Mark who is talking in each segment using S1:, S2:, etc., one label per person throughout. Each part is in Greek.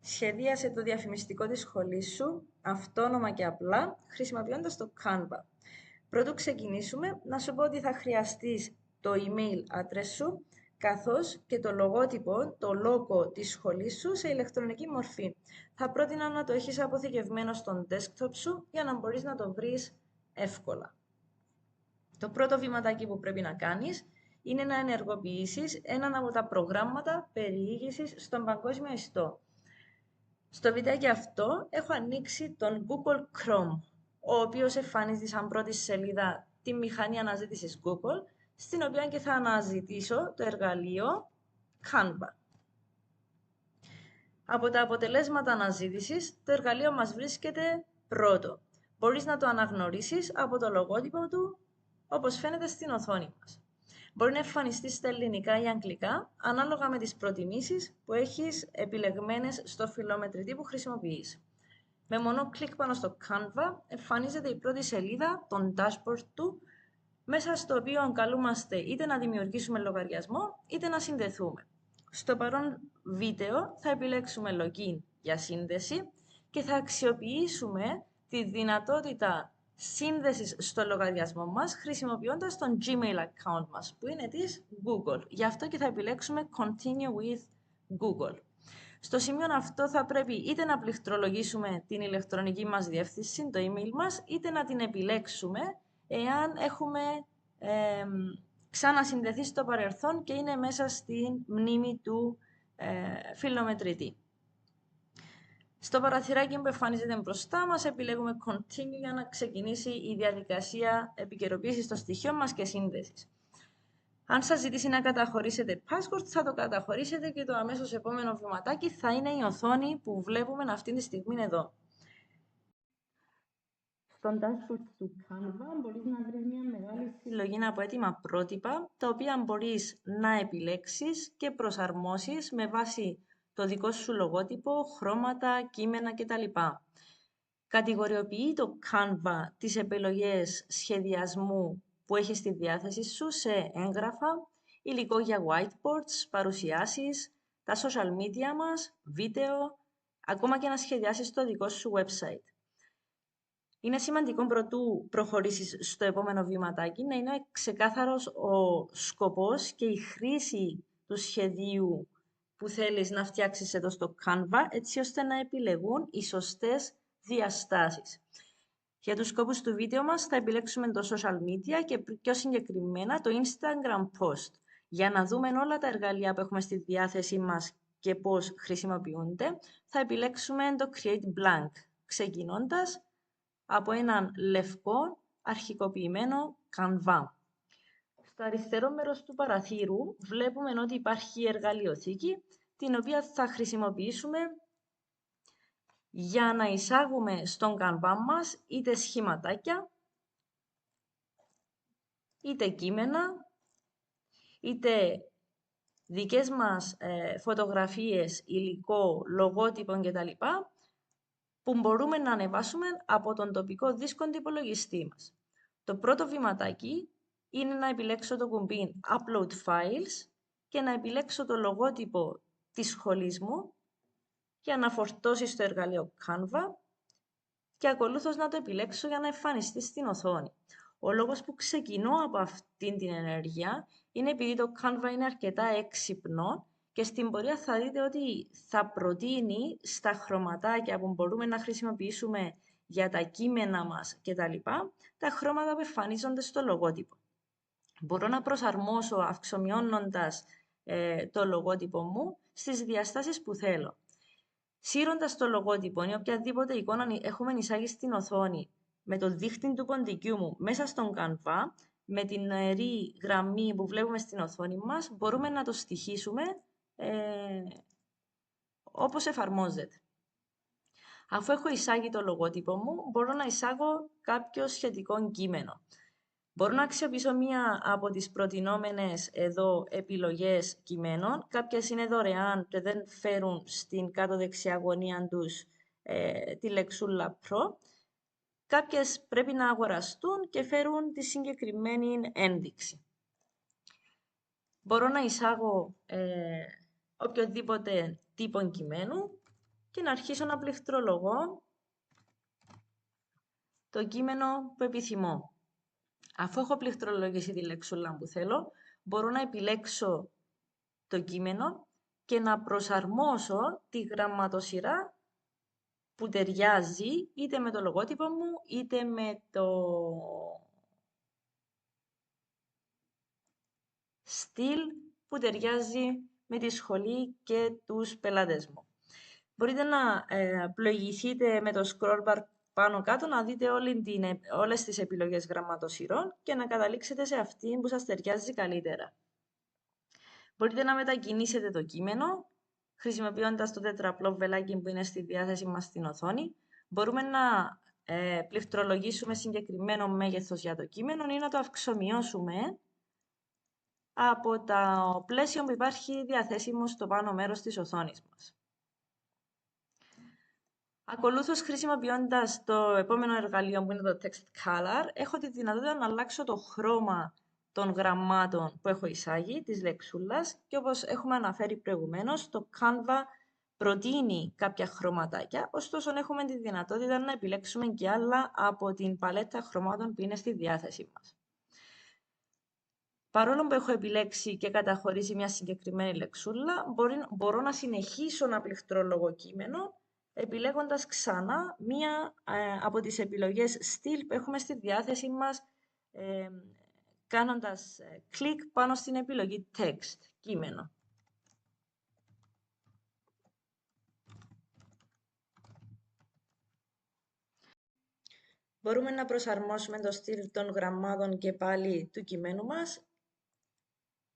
S1: Σχεδίασε το διαφημιστικό της σχολής σου αυτόνομα και απλά χρησιμοποιώντας το Canva. Πρωτού ξεκινήσουμε, να σου πω ότι θα χρειαστείς το email address σου καθώς και το λογότυπο, το logo της σχολής σου σε ηλεκτρονική μορφή. Θα πρότεινα να το έχεις αποθηκευμένο στον desktop σου για να μπορείς να το βρεις εύκολα. Το πρώτο βηματάκι που πρέπει να κάνεις είναι να ενεργοποιήσεις έναν από τα προγράμματα περιήγησης στον παγκόσμιο ιστό. Στο βιντεάκι αυτό έχω ανοίξει τον Google Chrome, ο οποίος εμφανίζει σαν πρώτη σελίδα τη μηχανή αναζήτησης Google, στην οποία και θα αναζητήσω το εργαλείο Canva. Από τα αποτελέσματα αναζήτησης, το εργαλείο μας βρίσκεται πρώτο. Μπορείς να το αναγνωρίσεις από το λογότυπο του, όπως φαίνεται στην οθόνη μας. Μπορεί να εμφανιστεί στα ελληνικά ή αγγλικά, ανάλογα με τις προτιμήσεις που έχεις επιλεγμένες στο φιλομετρητή που χρησιμοποιείς. Με μονό κλικ πάνω στο Canva εμφανίζεται η πρώτη σελίδα, τον dashboard του, μέσα στο οποίο καλούμαστε είτε να δημιουργήσουμε λογαριασμό, είτε να συνδεθούμε. Στο παρόν βίντεο θα επιλέξουμε login για σύνδεση και θα αξιοποιήσουμε τη δυνατότητα σύνδεσης στο λογαριασμό μας χρησιμοποιώντας τον Gmail account μας, που είναι της Google. Γι' αυτό και θα επιλέξουμε Continue with Google. Στο σημείο αυτό θα πρέπει είτε να πληκτρολογήσουμε την ηλεκτρονική μας διεύθυνση, το email μας, είτε να την επιλέξουμε εάν έχουμε ξανασυνδεθεί στο παρελθόν και είναι μέσα στην μνήμη του φιλομετρητή. Στο παραθυράκι που εμφανίζεται μπροστά μας επιλέγουμε Continue για να ξεκινήσει η διαδικασία επικαιροποίησης των στοιχείων μας και σύνδεσης. Αν σας ζητήσει να καταχωρήσετε password, θα το καταχωρήσετε και το αμέσως επόμενο βηματάκι θα είναι η οθόνη που βλέπουμε αυτή τη στιγμή εδώ. Στον dashboard του Canva μπορείς να βρεις μια μεγάλη συλλογή από έτοιμα πρότυπα, τα οποία μπορείς να επιλέξεις και προσαρμόσεις με βάση το δικό σου λογότυπο, χρώματα, κείμενα κτλ. Κατηγοριοποιεί το Canva τις επιλογές σχεδιασμού που έχεις στη διάθεση σου σε έγγραφα, υλικό για whiteboards, παρουσιάσεις, τα social media μας, βίντεο, ακόμα και να σχεδιάσεις το δικό σου website. Είναι σημαντικό προτού προχωρήσεις στο επόμενο βηματάκι να είναι ξεκάθαρος ο σκοπός και η χρήση του σχεδίου που θέλεις να φτιάξεις εδώ στο Canva, έτσι ώστε να επιλεγούν οι σωστές διαστάσεις. Για τους σκοπούς του βίντεο μας θα επιλέξουμε το social media και πιο συγκεκριμένα το Instagram post. Για να δούμε όλα τα εργαλεία που έχουμε στη διάθεσή μας και πώς χρησιμοποιούνται, θα επιλέξουμε το Create Blank, ξεκινώντας από έναν λευκό αρχικοποιημένο Canva. Στο αριστερό μέρος του παραθύρου βλέπουμε ότι υπάρχει η εργαλειοθήκη, την οποία θα χρησιμοποιήσουμε για να εισάγουμε στον Canva μας είτε σχηματάκια, είτε κείμενα, είτε δικές μας φωτογραφίες, υλικό, λογότυπων κτλ. Που μπορούμε να ανεβάσουμε από τον τοπικό δίσκο του υπολογιστή μας. Το πρώτο βηματάκι είναι να επιλέξω το κουμπί Upload Files και να επιλέξω το λογότυπο της σχολής μου για να φορτώσει στο εργαλείο Canva και ακολούθως να το επιλέξω για να εμφανιστεί στην οθόνη. Ο λόγος που ξεκινώ από αυτήν την ενέργεια είναι επειδή το Canva είναι αρκετά έξυπνο και στην πορεία θα δείτε ότι θα προτείνει στα χρωματάκια που μπορούμε να χρησιμοποιήσουμε για τα κείμενα μας κτλ. Τα χρώματα που εμφανίζονται στο λογότυπο. Μπορώ να προσαρμόσω αυξομειώνοντας το λογότυπο μου στις διαστάσεις που θέλω. Σύροντας το λογότυπο ή οποιαδήποτε εικόνα έχουμε εισάγει στην οθόνη με το δίχτυ του ποντικού μου μέσα στον Canva, με την νοερή γραμμή που βλέπουμε στην οθόνη μας, μπορούμε να το στοιχίσουμε όπως εφαρμόζεται. Αφού έχω εισάγει το λογότυπο μου, μπορώ να εισάγω κάποιο σχετικό κείμενο. Μπορώ να αξιοποιήσω μία από τις προτινόμενες εδώ επιλογές κειμένων. Κάποιες είναι δωρεάν και δεν φέρουν στην κάτω δεξιά γωνία τους τη λεξούλα Pro. Κάποιες πρέπει να αγοραστούν και φέρουν τη συγκεκριμένη ένδειξη. Μπορώ να εισάγω οποιοδήποτε τύπο κειμένου και να αρχίσω να πληκτρολογώ το κείμενο που επιθυμώ. Αφού έχω πληκτρολογήσει τη λεξούλα που θέλω, μπορώ να επιλέξω το κείμενο και να προσαρμόσω τη γραμματοσυρά που ταιριάζει είτε με το λογότυπο μου, είτε με το στυλ που ταιριάζει με τη σχολή και τους πελάτες μου. Μπορείτε να πλοηγηθείτε με το scroll bar πάνω κάτω, να δείτε όλες τις επιλογές γραμματοσυρών και να καταλήξετε σε αυτή που σας ταιριάζει καλύτερα. Μπορείτε να μετακινήσετε το κείμενο, χρησιμοποιώντας το τετραπλό βελάκι που είναι στη διάθεση μας στην οθόνη. Μπορούμε να πληκτρολογήσουμε συγκεκριμένο μέγεθος για το κείμενο ή να το αυξομειώσουμε από το πλαίσιο που υπάρχει διαθέσιμο στο πάνω μέρος της οθόνης μας. Ακολούθως, χρησιμοποιώντας το επόμενο εργαλείο που είναι το Text Color, έχω τη δυνατότητα να αλλάξω το χρώμα των γραμμάτων που έχω εισάγει, της λεξούλας, και όπως έχουμε αναφέρει προηγουμένως, το Canva προτείνει κάποια χρωματάκια, ωστόσο έχουμε τη δυνατότητα να επιλέξουμε και άλλα από την παλέτα χρωμάτων που είναι στη διάθεσή μας. Παρόλο που έχω επιλέξει και καταχωρήσει μια συγκεκριμένη λεξούλα, μπορώ να συνεχίσω να πληκτρολογώ κείμενο, επιλέγοντας ξανά μία από τις επιλογές στυλ που έχουμε στη διάθεση μας, κάνοντας κλικ πάνω στην επιλογή text, κείμενο. Μπορούμε να προσαρμόσουμε το στυλ των γραμμάτων και πάλι του κειμένου μας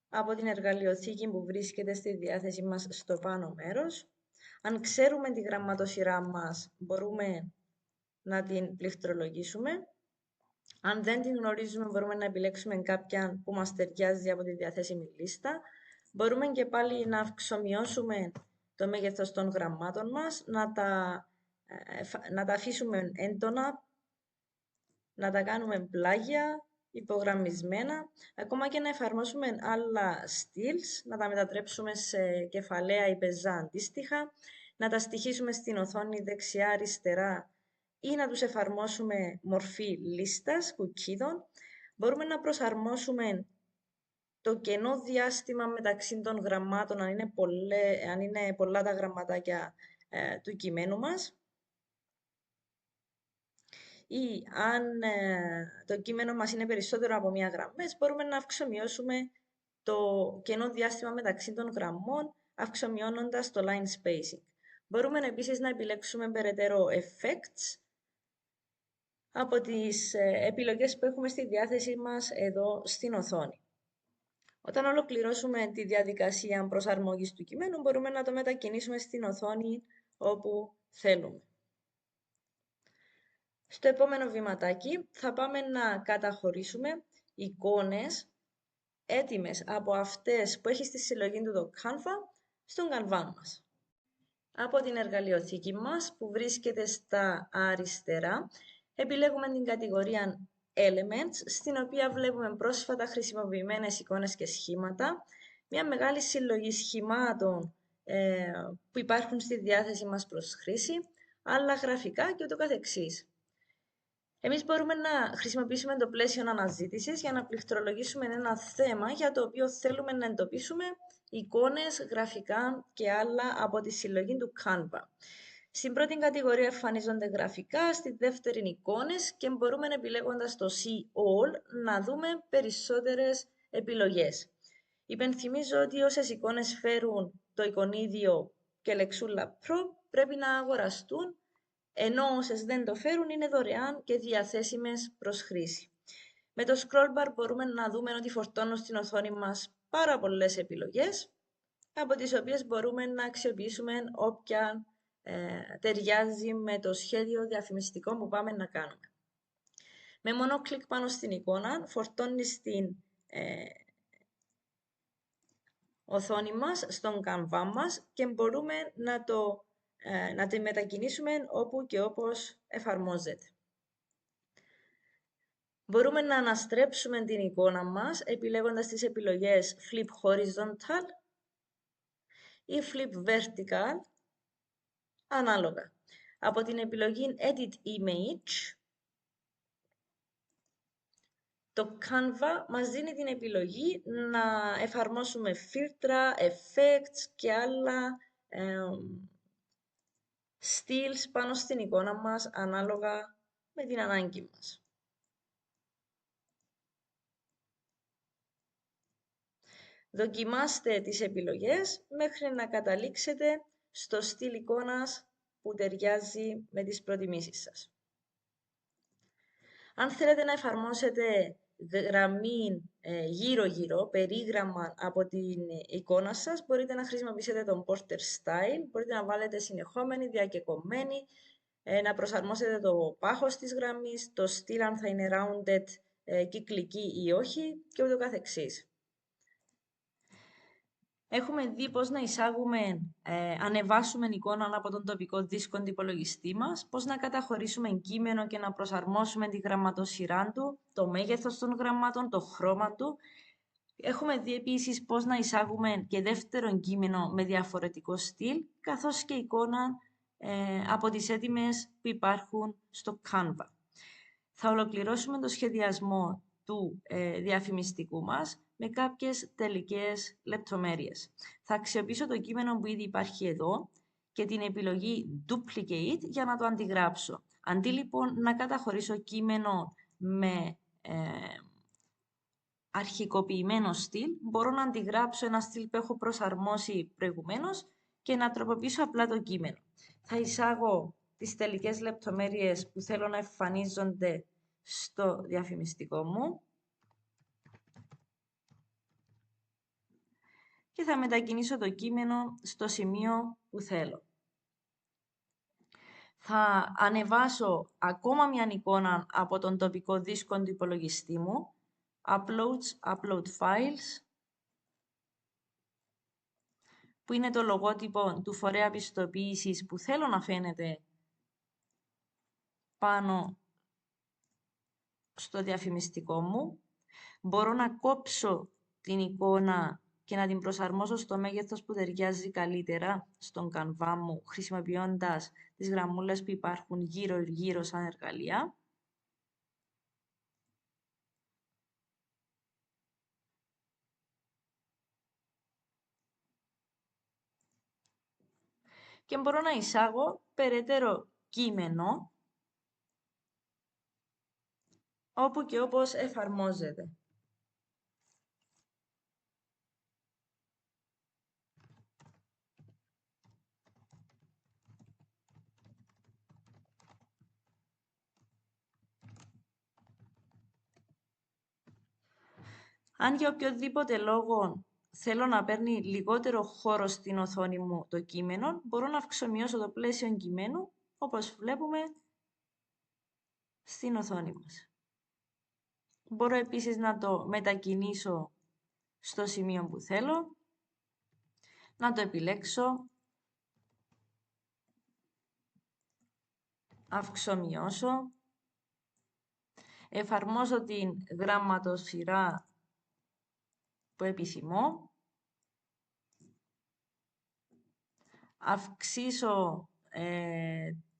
S1: από την εργαλειοθήκη που βρίσκεται στη διάθεση μας στο πάνω μέρος. Αν ξέρουμε τη γραμματοσυρά μας, μπορούμε να την πληκτρολογήσουμε. Αν δεν την γνωρίζουμε, μπορούμε να επιλέξουμε κάποια που μας ταιριάζει από τη διαθέσιμη λίστα. Μπορούμε και πάλι να αυξομειώσουμε το μέγεθος των γραμμάτων μας, να τα αφήσουμε έντονα, να τα κάνουμε πλάγια, υπογραμμισμένα, ακόμα και να εφαρμόσουμε άλλα styles, να τα μετατρέψουμε σε κεφαλαία ή πεζά αντίστοιχα, να τα στοιχίσουμε στην οθόνη δεξιά-αριστερά ή να τους εφαρμόσουμε μορφή λίστας, κουκκίδων. Μπορούμε να προσαρμόσουμε το κενό διάστημα μεταξύ των γραμμάτων, αν είναι πολλά τα γραμματάκια του κειμένου μας, ή αν το κείμενο μας είναι περισσότερο από μία γραμμές, μπορούμε να αυξομειώσουμε το κενό διάστημα μεταξύ των γραμμών, αυξομειώνοντας το line spacing. Μπορούμε επίσης να επιλέξουμε περαιτέρω effects από τις επιλογές που έχουμε στη διάθεσή μας εδώ στην οθόνη. Όταν ολοκληρώσουμε τη διαδικασία προσαρμογής του κειμένου, μπορούμε να το μετακινήσουμε στην οθόνη όπου θέλουμε. Στο επόμενο βηματάκι θα πάμε να καταχωρήσουμε εικόνες έτοιμες από αυτές που έχει στη συλλογή του το Canva στον Canva μας. Από την εργαλειοθήκη μας που βρίσκεται στα αριστερά, επιλέγουμε την κατηγορία Elements, στην οποία βλέπουμε πρόσφατα χρησιμοποιημένες εικόνες και σχήματα, μια μεγάλη συλλογή σχημάτων που υπάρχουν στη διάθεση μας προς χρήση, άλλα γραφικά και ούτω καθεξής. Εμείς μπορούμε να χρησιμοποιήσουμε το πλαίσιο αναζήτησης για να πληκτρολογήσουμε ένα θέμα για το οποίο θέλουμε να εντοπίσουμε εικόνες, γραφικά και άλλα από τη συλλογή του Canva. Στην πρώτη κατηγορία εμφανίζονται γραφικά, στη δεύτερη εικόνες και μπορούμε επιλέγοντας το See All να δούμε περισσότερες επιλογές. Υπενθυμίζω ότι όσες εικόνες φέρουν το εικονίδιο και λεξούλα Pro πρέπει να αγοραστούν, ενώ όσες δεν το φέρουν είναι δωρεάν και διαθέσιμες προς χρήση. Με το scroll bar μπορούμε να δούμε ότι φορτώνουν στην οθόνη μας πάρα πολλές επιλογές, από τις οποίες μπορούμε να αξιοποιήσουμε όποια ταιριάζει με το σχέδιο διαφημιστικό που πάμε να κάνουμε. Με μόνο κλικ πάνω στην εικόνα φορτώνει στην οθόνη μας, στον Canva μας και μπορούμε να τη μετακινήσουμε όπου και όπως εφαρμόζεται. Μπορούμε να αναστρέψουμε την εικόνα μας επιλέγοντας τις επιλογές Flip Horizontal ή Flip Vertical, ανάλογα. Από την επιλογή Edit Image, το Canva μας δίνει την επιλογή να εφαρμόσουμε φίλτρα, effects και άλλα styles πάνω στην εικόνα μας ανάλογα με την ανάγκη μας. Δοκιμάστε τις επιλογές μέχρι να καταλήξετε στο στυλ εικόνας που ταιριάζει με τις προτιμήσεις σας. Αν θέλετε να εφαρμόσετε γραμμή γύρω-γύρω, περίγραμμα από την εικόνα σας, μπορείτε να χρησιμοποιήσετε τον Porter Style, μπορείτε να βάλετε συνεχόμενη, διακεκομμένη, να προσαρμόσετε το πάχος της γραμμής, το στυλ αν θα είναι rounded, κυκλική ή όχι και ούτω καθεξής. Έχουμε δει πώς να ανεβάσουμε εικόνα από τον τοπικό δίσκο του υπολογιστή μας, πώς να καταχωρήσουμε κείμενο και να προσαρμόσουμε τη γραμματοσυρά του, το μέγεθος των γραμμάτων, το χρώμα του. Έχουμε δει επίσης πώς να εισάγουμε και δεύτερο κείμενο με διαφορετικό στυλ, καθώς και εικόνα από τις έτοιμες που υπάρχουν στο Canva. Θα ολοκληρώσουμε το σχεδιασμό του διαφημιστικού μας με κάποιες τελικές λεπτομέρειες. Θα αξιοποιήσω το κείμενο που ήδη υπάρχει εδώ και την επιλογή Duplicate για να το αντιγράψω. Αντί λοιπόν να καταχωρήσω κείμενο με αρχικοποιημένο στυλ, μπορώ να αντιγράψω ένα στυλ που έχω προσαρμόσει προηγουμένως και να τροποποιήσω απλά το κείμενο. Θα εισάγω τις τελικές λεπτομέρειες που θέλω να εμφανίζονται στο διαφημιστικό μου και θα μετακινήσω το κείμενο στο σημείο που θέλω. Θα ανεβάσω ακόμα μια εικόνα από τον τοπικό δίσκο του υπολογιστή μου, Upload Files, που είναι το λογότυπο του φορέα πιστοποίησης που θέλω να φαίνεται πάνω στο διαφημιστικό μου. Μπορώ να κόψω την εικόνα και να την προσαρμόσω στο μέγεθος που ταιριάζει καλύτερα στον Canva μου, χρησιμοποιώντας τις γραμμούλες που υπάρχουν γύρω-γύρω σαν εργαλεία. Και μπορώ να εισάγω περαιτέρω κείμενο όπου και όπως εφαρμόζεται. Αν για οποιοδήποτε λόγο θέλω να παίρνει λιγότερο χώρο στην οθόνη μου το κείμενο, μπορώ να αυξομειώσω το πλαίσιο κειμένου, όπως βλέπουμε στην οθόνη μας. Μπορώ επίσης να το μετακινήσω στο σημείο που θέλω, να το επιλέξω, αυξομειώσω, εφαρμόζω την γραμματοσυρά που επιθυμώ, αυξήσω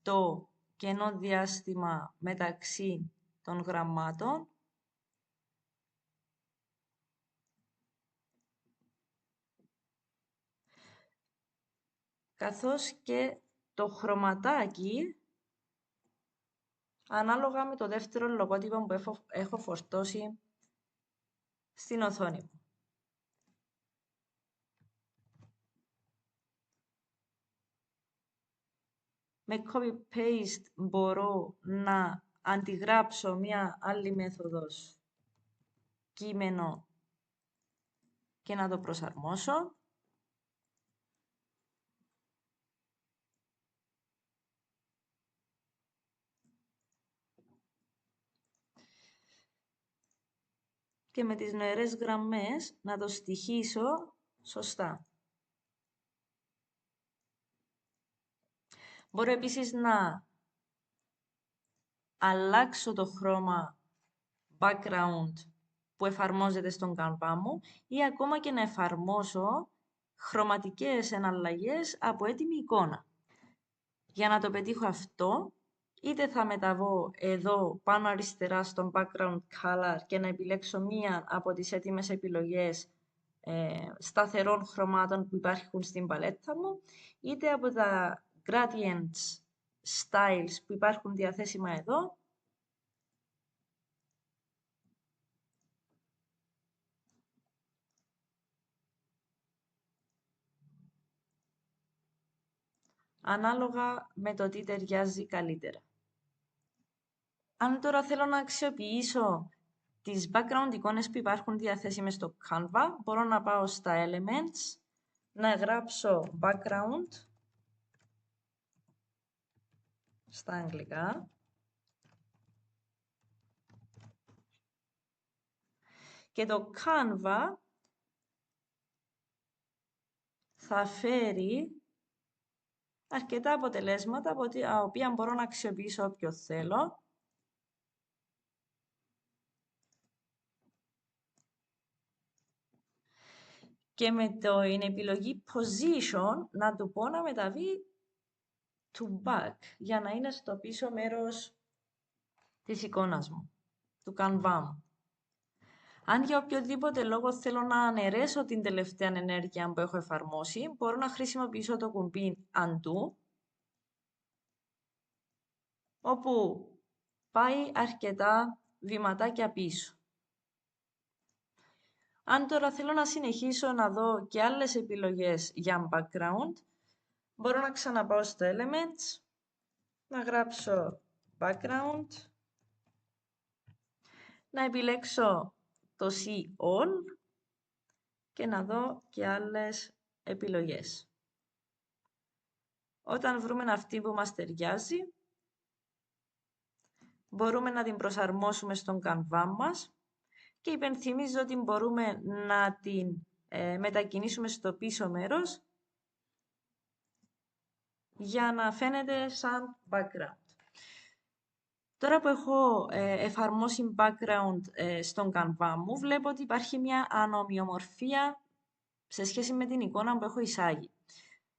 S1: το κενό διάστημα μεταξύ των γραμμάτων, καθώς και το χρωματάκι ανάλογα με το δεύτερο λογότυπο που έχω φορτώσει στην οθόνη μου. Με copy-paste μπορώ να αντιγράψω μια άλλη μέθοδος κείμενο και να το προσαρμόσω. Και με τις νοερές γραμμές να το στοιχίσω σωστά. Μπορώ επίσης να αλλάξω το χρώμα background που εφαρμόζεται στον Canva μου ή ακόμα και να εφαρμόσω χρωματικές εναλλαγές από έτοιμη εικόνα. Για να το πετύχω αυτό, είτε θα μεταβώ εδώ πάνω αριστερά στο background color και να επιλέξω μία από τις έτοιμες επιλογές σταθερών χρωμάτων που υπάρχουν στην παλέτα μου, είτε από τα gradients styles που υπάρχουν διαθέσιμα εδώ, ανάλογα με το τι ταιριάζει καλύτερα. Αν τώρα θέλω να αξιοποιήσω τις background εικόνες που υπάρχουν διαθέσιμες στο Canva, μπορώ να πάω στα Elements, να γράψω background στα αγγλικά και το Canva θα φέρει αρκετά αποτελέσματα από τα οποία μπορώ να αξιοποιήσω όποιο θέλω. Και με την επιλογή Position να του πω να μεταβεί to back για να είναι στο πίσω μέρος της εικόνας μου, του Canva μου. Αν για οποιοδήποτε λόγο θέλω να αναιρέσω την τελευταία ενέργεια που έχω εφαρμόσει, μπορώ να χρησιμοποιήσω το κουμπί Undo, όπου πάει αρκετά βηματάκια πίσω. Αν τώρα θέλω να συνεχίσω να δω και άλλες επιλογές για background, μπορώ να ξαναπάω στο Elements, να γράψω background, να επιλέξω το See All και να δω και άλλες επιλογές. Όταν βρούμε αυτή που μας ταιριάζει, μπορούμε να την προσαρμόσουμε στον Canva μας και υπενθυμίζω ότι μπορούμε να την μετακινήσουμε στο πίσω μέρος για να φαίνεται σαν background. Τώρα που έχω εφαρμόσει background στον Canva μου, βλέπω ότι υπάρχει μια ανομοιομορφία σε σχέση με την εικόνα που έχω εισάγει.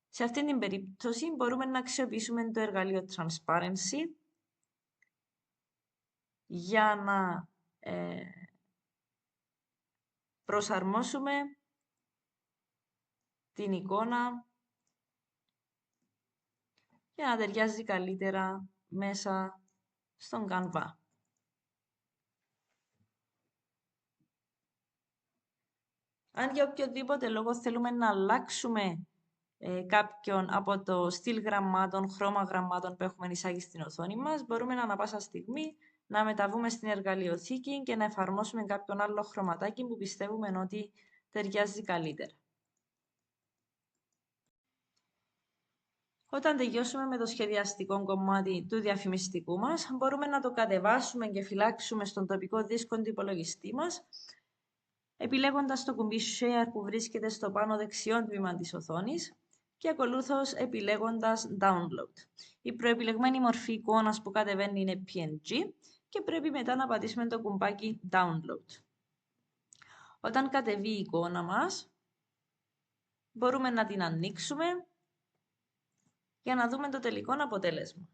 S1: Σε αυτή την περίπτωση μπορούμε να αξιοποιήσουμε το εργαλείο Transparency για να προσαρμόσουμε την εικόνα για να ταιριάζει καλύτερα μέσα στον Canva. Αν για οποιοδήποτε λόγο θέλουμε να αλλάξουμε κάποιον από το στυλ γραμμάτων, χρώμα γραμμάτων που έχουμε εισάγει στην οθόνη μας, μπορούμε ανά πάσα στιγμή να μεταβούμε στην εργαλειοθήκη και να εφαρμόσουμε κάποιον άλλο χρωματάκι που πιστεύουμε ότι ταιριάζει καλύτερα. Όταν τελειώσουμε με το σχεδιαστικό κομμάτι του διαφημιστικού μας, μπορούμε να το κατεβάσουμε και φυλάξουμε στον τοπικό δίσκο του υπολογιστή μας, επιλέγοντας το κουμπί Share που βρίσκεται στο πάνω δεξιό τμήμα της οθόνης και ακολούθως επιλέγοντας Download. Η προεπιλεγμένη μορφή εικόνας που κατεβαίνει είναι PNG και πρέπει μετά να πατήσουμε το κουμπάκι Download. Όταν κατεβεί η εικόνα μας, μπορούμε να την ανοίξουμε για να δούμε το τελικό αποτέλεσμα.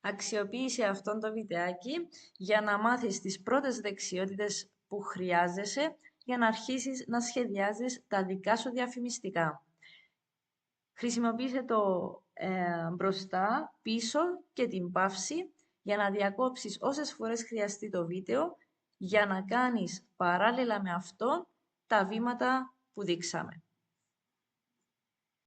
S1: Αξιοποίησε αυτό το βιντεάκι για να μάθεις τις πρώτες δεξιότητες που χρειάζεσαι για να αρχίσεις να σχεδιάζεις τα δικά σου διαφημιστικά. Χρησιμοποίησε το μπροστά, πίσω και την παύση για να διακόψεις όσες φορές χρειαστεί το βίντεο για να κάνεις παράλληλα με αυτό τα βήματα που δείξαμε.